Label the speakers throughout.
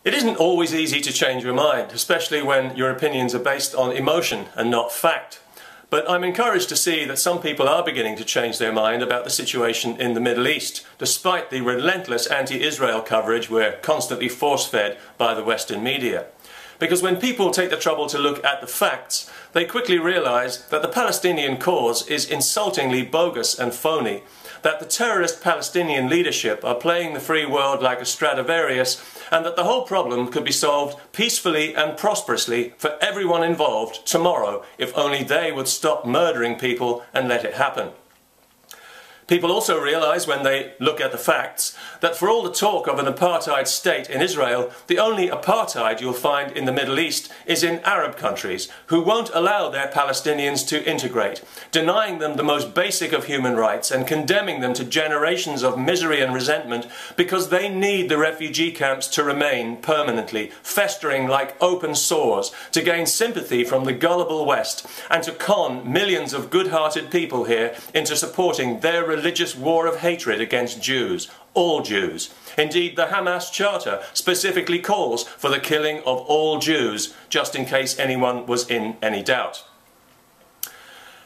Speaker 1: It isn't always easy to change your mind, especially when your opinions are based on emotion and not fact. But I'm encouraged to see that some people are beginning to change their mind about the situation in the Middle East, despite the relentless anti-Israel coverage we're constantly force-fed by the Western media. Because when people take the trouble to look at the facts, they quickly realize that the Palestinian cause is insultingly bogus and phony, that the terrorist Palestinian leadership are playing the free world like a Stradivarius, and that the whole problem could be solved peacefully and prosperously for everyone involved tomorrow if only they would stop murdering people and let it happen. People also realise when they look at the facts that for all the talk of an apartheid state in Israel, the only apartheid you'll find in the Middle East is in Arab countries who won't allow their Palestinians to integrate, denying them the most basic of human rights and condemning them to generations of misery and resentment because they need the refugee camps to remain permanently, festering like open sores, to gain sympathy from the gullible West and to con millions of good-hearted people here into supporting their religious war of hatred against Jews, all Jews. Indeed, the Hamas Charter specifically calls for the killing of all Jews, just in case anyone was in any doubt.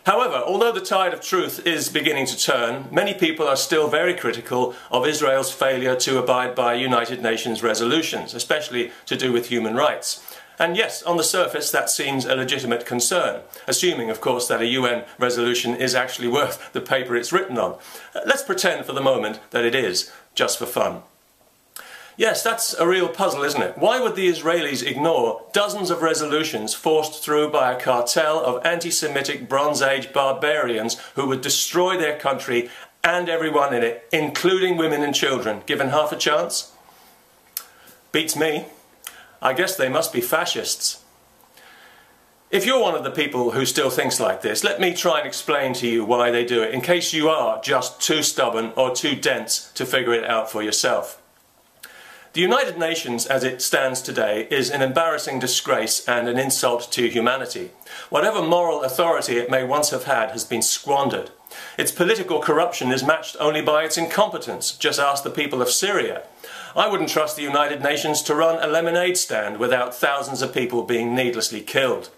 Speaker 1: However, although the tide of truth is beginning to turn, many people are still very critical of Israel's failure to abide by United Nations resolutions, especially to do with human rights. And yes, on the surface that seems a legitimate concern, assuming of course that a UN resolution is actually worth the paper it's written on. Let's pretend for the moment that it is, just for fun. Yes, that's a real puzzle, isn't it? Why would the Israelis ignore dozens of resolutions forced through by a cartel of anti-Semitic Bronze Age barbarians who would destroy their country and everyone in it, including women and children, given half a chance? Beats me. I guess they must be fascists. If you're one of the people who still thinks like this, let me try and explain to you why they do it, in case you are just too stubborn or too dense to figure it out for yourself. The United Nations, as it stands today, is an embarrassing disgrace and an insult to humanity. Whatever moral authority it may once have had has been squandered. Its political corruption is matched only by its incompetence. Just ask the people of Syria. I wouldn't trust the United Nations to run a lemonade stand without thousands of people being needlessly killed.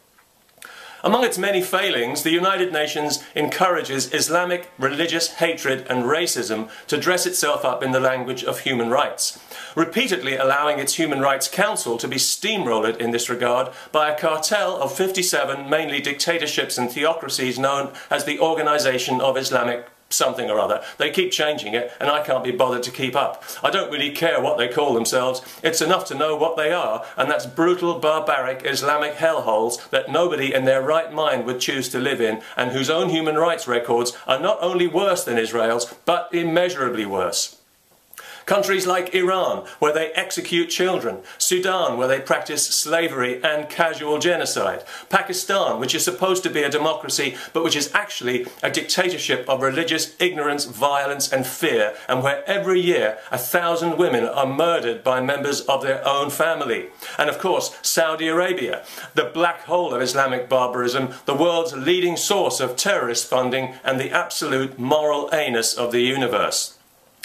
Speaker 1: Among its many failings, the United Nations encourages Islamic religious hatred and racism to dress itself up in the language of human rights, repeatedly allowing its Human Rights Council to be steamrolled in this regard by a cartel of 57 mainly dictatorships and theocracies known as the Organization of Islamic something or other. They keep changing it and I can't be bothered to keep up. I don't really care what they call themselves. It's enough to know what they are, and that's brutal, barbaric Islamic hellholes that nobody in their right mind would choose to live in, and whose own human rights records are not only worse than Israel's, but immeasurably worse. Countries like Iran, where they execute children. Sudan, where they practice slavery and casual genocide. Pakistan, which is supposed to be a democracy, but which is actually a dictatorship of religious ignorance, violence and fear, and where every year 1,000 women are murdered by members of their own family. And of course, Saudi Arabia, the black hole of Islamic barbarism, the world's leading source of terrorist funding, and the absolute moral anus of the universe.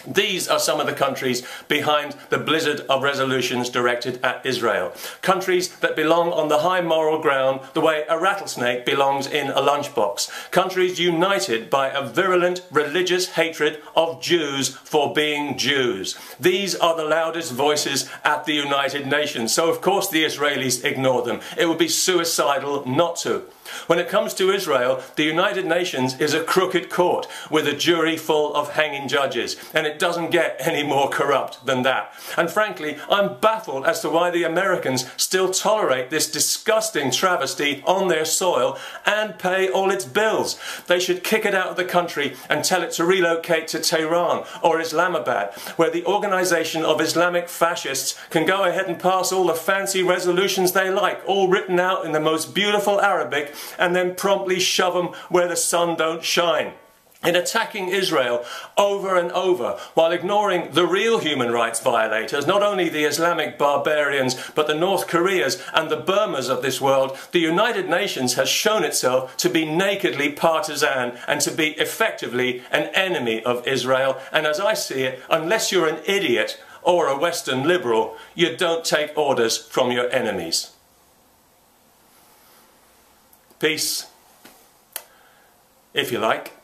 Speaker 1: These are some of the countries behind the blizzard of resolutions directed at Israel. Countries that belong on the high moral ground the way a rattlesnake belongs in a lunchbox. Countries united by a virulent religious hatred of Jews for being Jews. These are the loudest voices at the United Nations, so of course the Israelis ignore them. It would be suicidal not to. When it comes to Israel, the United Nations is a crooked court with a jury full of hanging judges, and it doesn't get any more corrupt than that. And frankly, I'm baffled as to why the Americans still tolerate this disgusting travesty on their soil and pay all its bills. They should kick it out of the country and tell it to relocate to Tehran or Islamabad, where the Organization of Islamic Fascists can go ahead and pass all the fancy resolutions they like, all written out in the most beautiful Arabic, and then promptly shove them where the sun don't shine. In attacking Israel over and over, while ignoring the real human rights violators, not only the Islamic barbarians, but the North Koreas and the Burmas of this world, the United Nations has shown itself to be nakedly partisan and to be effectively an enemy of Israel. And as I see it, unless you're an idiot, or a Western liberal, you don't take orders from your enemies. Peace, if you like.